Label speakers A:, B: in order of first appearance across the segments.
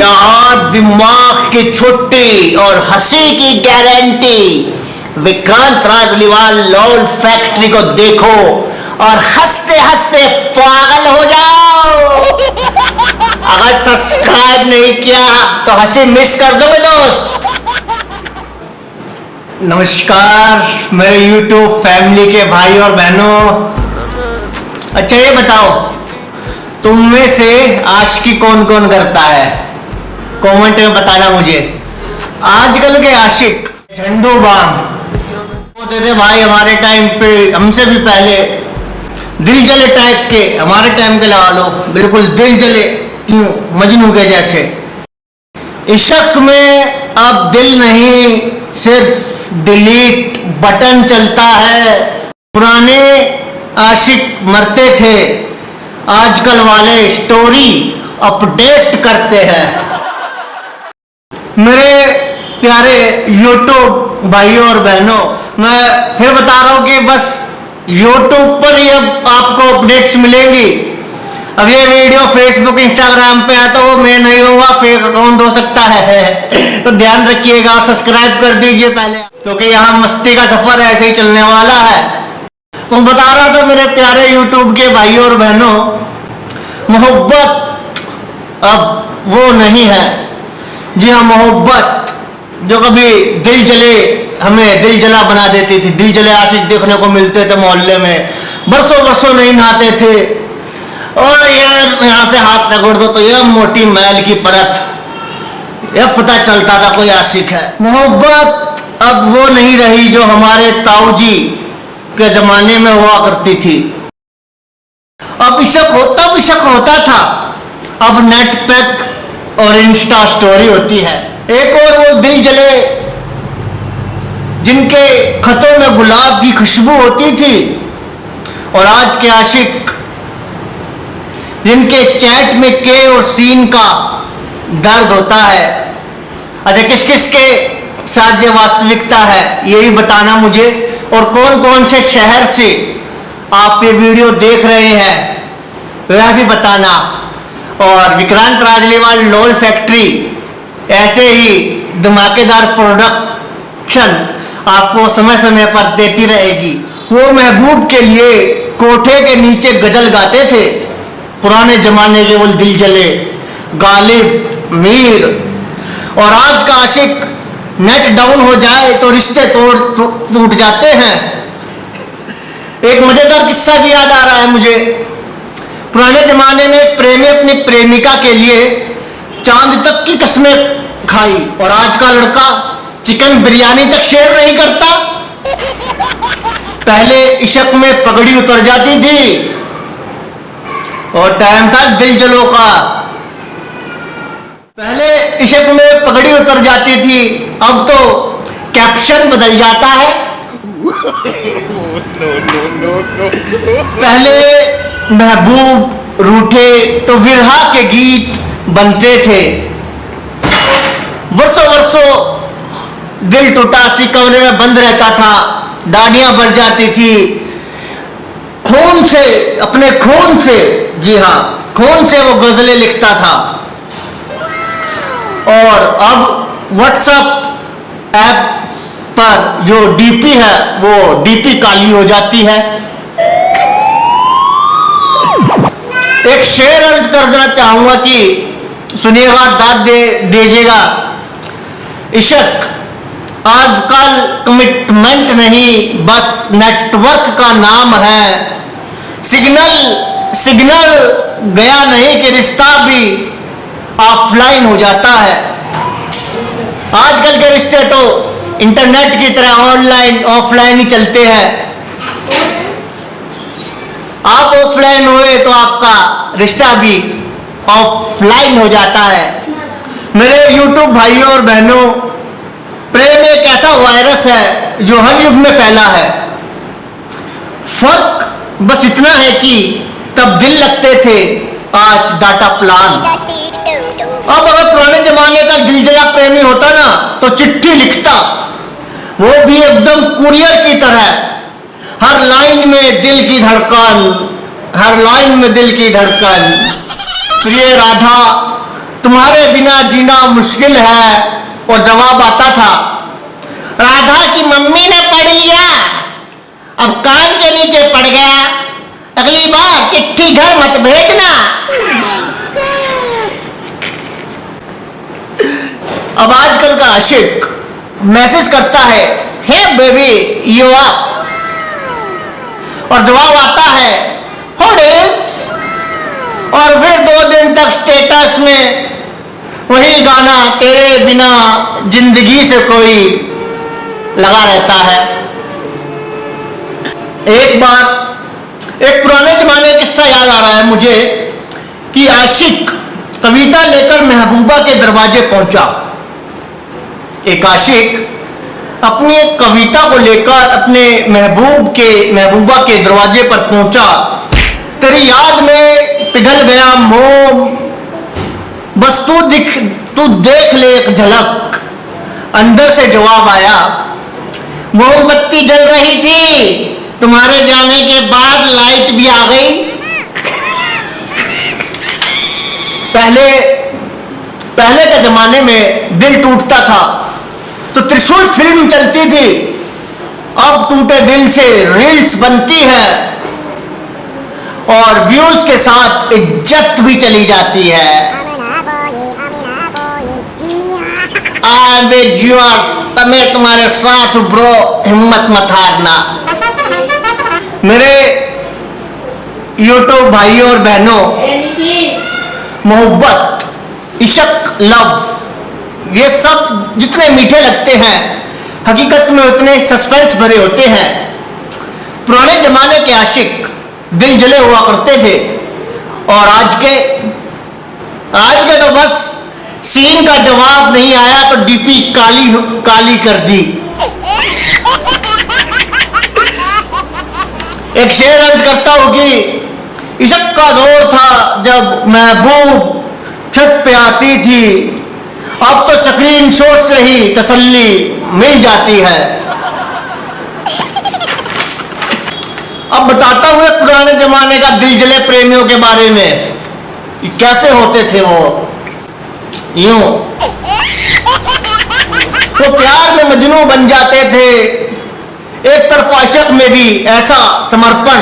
A: यहाँ दिमाग की छुट्टी और हंसी की guarantee. Vikrant Rajliwal lol factory को देखो और हंसते हंसते पागल हो जाओ। अगर सब्सक्राइब नहीं किया तो हंसी मिस कर दोगे दोस्त। नमस्कार मेरे YouTube फैमिली के भाई और बहनों। अच्छा ये बताओ, तुम में से आशिकी कौन कौन करता है? कमेंट में बताना मुझे। आजकल के आशिक झंडू बाम होते थे भाई हमारे टाइम पे, हमसे भी पहले। दिल जले टाइप के, हमारे टाइम के लगा लो, बिल्कुल दिल जले यूं मजनू के जैसे। इश्क में अब दिल नहीं, सिर्फ डिलीट बटन चलता है। पुराने आशिक मरते थे, आजकल वाले स्टोरी अपडेट करते हैं। मेरे प्यारे YouTube भाइयों और बहनों, मैं फिर बता रहा हूँ कि बस YouTube पर ही अब आपको अपडेट्स मिलेंगी। अब ये वीडियो Facebook Instagram पे है तो वो मैं नहीं होगा, फेक अकाउंट हो सकता है। तो ध्यान रखिएगा, सब्सक्राइब कर दीजिए पहले, क्योंकि यहाँ मस्ती का सफर ऐसे ही चलने वाला है। तो बता रहा था मेरे प्यारे YouTube के भाइयों और बहनों, मोहब्बत अब वो नहीं है। जी हाँ, मोहब्बत जो कभी दिल जले, हमें दिल जला बना देती थी। दिल जले आशिक देखने को मिलते थे मोहल्ले में, बरसों बरसों नहीं नहाते थे। और यार यहाँ से हाथ रगड़ दो तो यह मोटी मैल की परत, यह पता चलता था कोई आशिक है। मोहब्बत अब वो नहीं रही जो हमारे ताऊजी के जमाने में हुआ करती थी। अब इशक होता था, अब नेट पैक और इंस्टा स्टोरी होती है। एक और वो दिल जले जिनके खतों में गुलाब की खुशबू होती थी, और आज के आशिक जिनके चैट में के और सीन का दर्द होता है। अच्छा, किस किस के साथ ये वास्तविकता है यही बताना मुझे, और कौन कौन से शहर से आप ये वीडियो देख रहे हैं वह भी बताना। और विक्रांत राजलीवाल लॉल फैक्ट्री ऐसे ही धमाकेदार प्रोडक्शन आपको समय समय पर देती रहेगी। वो महबूब के लिए कोठे के नीचे गजल गाते थे, पुराने जमाने के वो दिल जले गालिब मीर। और आज का आशिक नेट डाउन हो जाए तो रिश्ते टूट जाते हैं। एक मजेदार किस्सा भी याद आ रहा है मुझे। पुराने जमाने में एक प्रेमी अपनी प्रेमिका के लिए चांद तक की कसमें खाई, और आज का लड़का चिकन बिरयानी तक शेयर नहीं करता। पहले इश्क में पगड़ी उतर जाती थी और टाइम था दिल जलो का। पहले इश्क में पगड़ी उतर जाती थी, अब तो कैप्शन बदल जाता है। पहले महबूब रूठे तो विरहा के गीत बनते थे। वर्षों वर्षों दिल टूटा सी कमरे में बंद रहता था, डालियां बढ़ जाती थी। खून से, अपने खून से, जी हाँ खून से वो गजलें लिखता था। और अब व्हाट्सएप ऐप पर जो डीपी है वो डीपी काली हो जाती है। एक शेर अर्ज कर देना चाहूंगा कि सुनिएगा, दाद दे दीजिएगा। इश्क आजकल कमिटमेंट नहीं, बस नेटवर्क का नाम है। सिग्नल गया नहीं कि रिश्ता भी ऑफलाइन हो जाता है। आजकल के रिश्ते तो इंटरनेट की तरह ऑनलाइन ऑफलाइन ही चलते हैं। आप ऑफलाइन हुए तो आपका रिश्ता भी ऑफलाइन हो जाता है। मेरे YouTube भाइयों और बहनों, प्रेम एक ऐसा वायरस है जो हर युग में फैला है। फर्क बस इतना है कि तब दिल लगते थे, आज डाटा प्लान। अब अगर पुराने जमाने का दिल जला प्रेमी होता ना तो चिट्ठी लिखता, वो भी एकदम कुरियर की तरह। हर लाइन में दिल की धड़कन, हर लाइन में दिल की धड़कन। प्रिय राधा तुम्हारे बिना जीना मुश्किल है। और जवाब आता था, राधा की मम्मी ने पढ़ लिया, अब कान के नीचे पड़ गया, अगली बार चिट्ठी घर मत भेजना। अब आजकल का आशिक मैसेज करता है, हे बेबी यू अप, और जवाब आता है व्हाट इज, और फिर 2 दिन तक स्टेटस में वही गाना तेरे बिना जिंदगी से कोई लगा रहता है। एक बार एक पुराने जमाने का किस्सा याद आ रहा है मुझे कि आशिक कविता लेकर महबूबा के दरवाजे पहुंचा। एक आशिक अपनी एक कविता को लेकर अपने महबूबा के दरवाजे पर पहुंचा। तेरी याद में पिघल गया मोम, बस तू देख ले एक झलक। अंदर से जवाब आया, मोमबत्ती जल रही थी, तुम्हारे जाने के बाद लाइट भी आ गई। पहले के जमाने में दिल टूटता था तो त्रिशूल फिल्म चलती थी, अब टूटे दिल से रील्स बनती है और व्यूज के साथ इज्जत भी चली जाती है। तमें तुम्हारे साथ ब्रो, हिम्मत मत हारना। मेरे यूट्यूब भाइयों और बहनों, मोहब्बत, इश्क, लव, ये सब जितने मीठे लगते हैं हकीकत में उतने सस्पेंस भरे होते हैं। पुराने जमाने के आशिक दिल जले हुआ करते थे और आज के तो बस सीन का जवाब नहीं आया तो डीपी काली कर दी। एक शेर अर्ज करता हूं कि इश्क का दौर था जब महबूब छत पे आती थी, अब तो स्क्रीन शॉट से ही तसल्ली मिल जाती है। अब बताता हूं पुराने जमाने का दिल जले प्रेमियों के बारे में, कैसे होते थे वो। यूं तो प्यार में मजनू बन जाते थे, एक तरफ आशिक में भी ऐसा समर्पण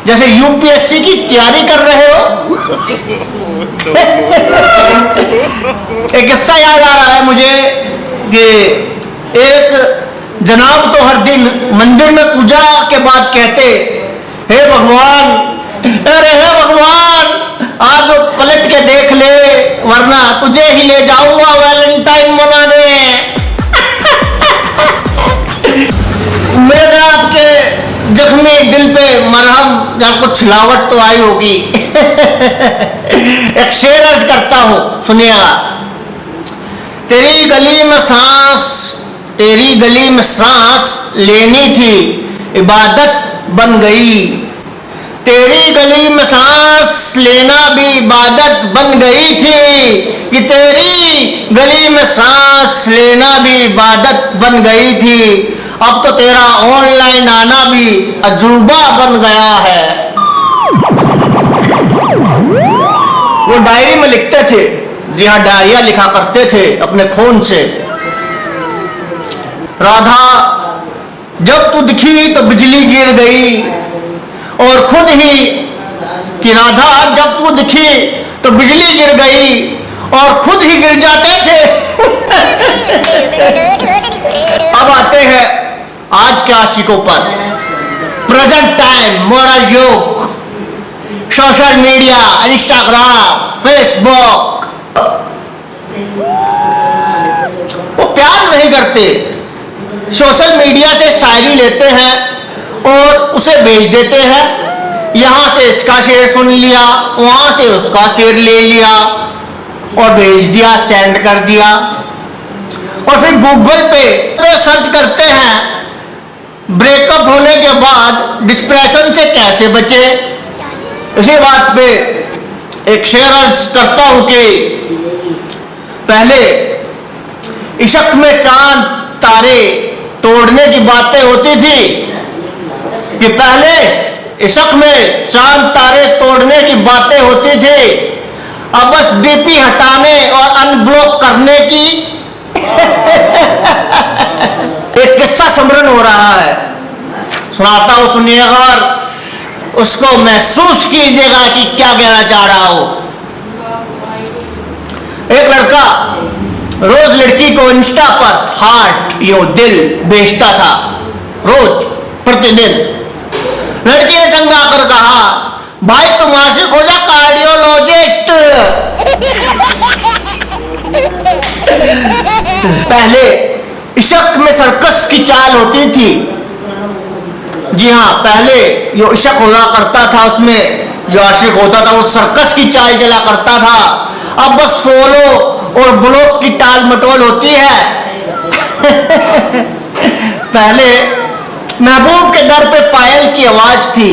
A: जैसे यूपीएससी की तैयारी कर रहे हो। एक किस्सा याद आ रहा है मुझे कि एक जनाब तो हर दिन मंदिर में पूजा के बाद कहते, हे भगवान, अरे हे भगवान, आज पलट के देख ले वरना तुझे ही ले जाऊंगा वैलेंटाइन मनाने। मेरे आपके जख्मी दिल पे मरहम या कुछ लावट तो आई होगी। एक शेर अर्ज करता हूं, सुनिएगा। तेरी गली में सांस लेनी थी, इबादत बन गई। तेरी गली में सांस लेना भी इबादत बन गई थी, कि तेरी गली में सांस लेना भी इबादत बन गई थी। अब तो तेरा ऑनलाइन आना भी अजूबा बन गया है। वो डायरी में लिखते थे, जी हाँ, डायरिया लिखा करते थे अपने खून से। राधा जब तू दिखी तो बिजली गिर गई, और खुद ही कि राधा जब तू दिखी तो बिजली गिर गई और खुद ही गिर जाते थे। अब आते हैं आज के आशिकों पर। प्रेजेंट टाइम मॉडल युग, सोशल मीडिया, इंस्टाग्राम, फेसबुक, वो प्यार नहीं करते, सोशल मीडिया से शायरी लेते हैं और उसे भेज देते हैं। यहां से इसका शेर सुन लिया, वहां से उसका शेर ले लिया और भेज दिया, सेंड कर दिया। और फिर गूगल पे सर्च करते हैं ब्रेकअप होने के बाद डिप्रेशन से कैसे बचे। इसी बात पे एक शेर अर्ज करता हूं कि पहले इश्क में चांद तारे तोड़ने की बातें होती थी, कि पहले इश्क में चांद तारे तोड़ने की बातें होती थी, अब बस डीपी हटाने और अनब्लॉक करने की एक किस्सा स्मरण हो रहा है, सुनाता हूं, सुनिएगा और उसको महसूस कीजिएगा कि क्या कहना चाह रहा हूं। एक लड़का रोज लड़की को इंस्टा पर हार्ट दिल बेचता था, रोज प्रतिदिन। लड़की ने तंग आकर कहा, भाई तुम आशिक हो जा कार्डियोलॉजिस्ट। पहले इश्क में सर्कस की चाल होती थी। जी हाँ, पहले जो इश्क हुआ करता था उसमें जो आशिक होता था वो सर्कस की चाल चला करता था। अब बस फॉलो और ब्लॉक की टाल मटोल होती है। पहले महबूब के दर पे पायल की आवाज थी,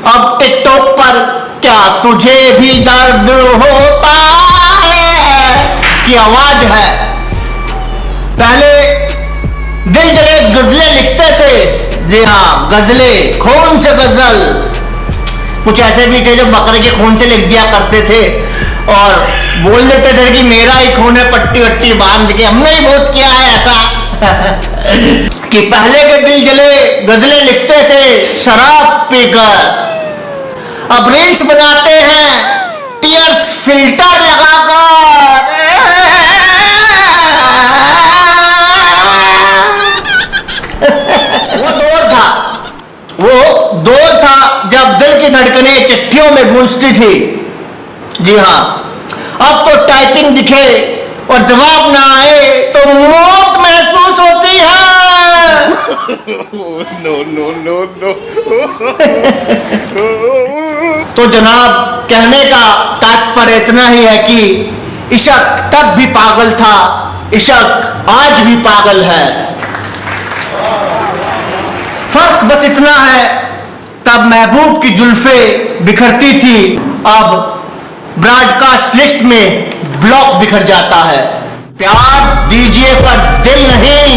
A: अब टिकटॉक पर क्या तुझे भी दर्द होता है की आवाज है। पहले दिल जले गजलें लिखते थे। जी हाँ, गजलें, खून से गजल। कुछ ऐसे भी थे जो बकरे के खून से लिख दिया करते थे और बोल देते थे कि मेरा ही खून है, पट्टी वट्टी बांध के। हमने ही बहुत किया है ऐसा कि पहले के दिल जले गजलें लिखते थे शराब पीकर, अब रील्स बनाते हैं टीयर्स फिल्टर लगाकर। वो दौर था जब दिल की धड़कनें चिट्ठियों में गूंजती थी। जी हाँ, अब तो टाइपिंग दिखे और जवाब ना आए तो मौत महसूस होती है।
B: No no no no.
A: तो जनाब, कहने का तात्पर्य इतना ही है कि इश्क तब भी पागल था, इश्क आज भी पागल है। फर्क बस इतना है, तब महबूब की जुल्फे बिखरती थी, अब ब्रॉडकास्ट लिस्ट में ब्लॉक बिखर जाता है। प्यार दीजिए पर दिल नहीं,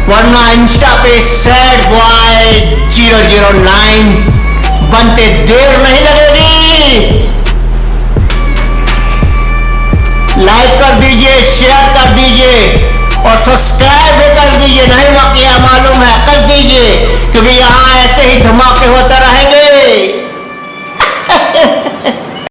A: वरना इंस्टा पे सैड बॉय 009 बनते देर नहीं लगेगी। लाइक कर दीजिए, शेयर कर दीजिए और सब्सक्राइब भी कर दीजिए। नहीं वाकया मालूम है, कर दीजिए, क्योंकि यहाँ ऐसे ही धमाके होते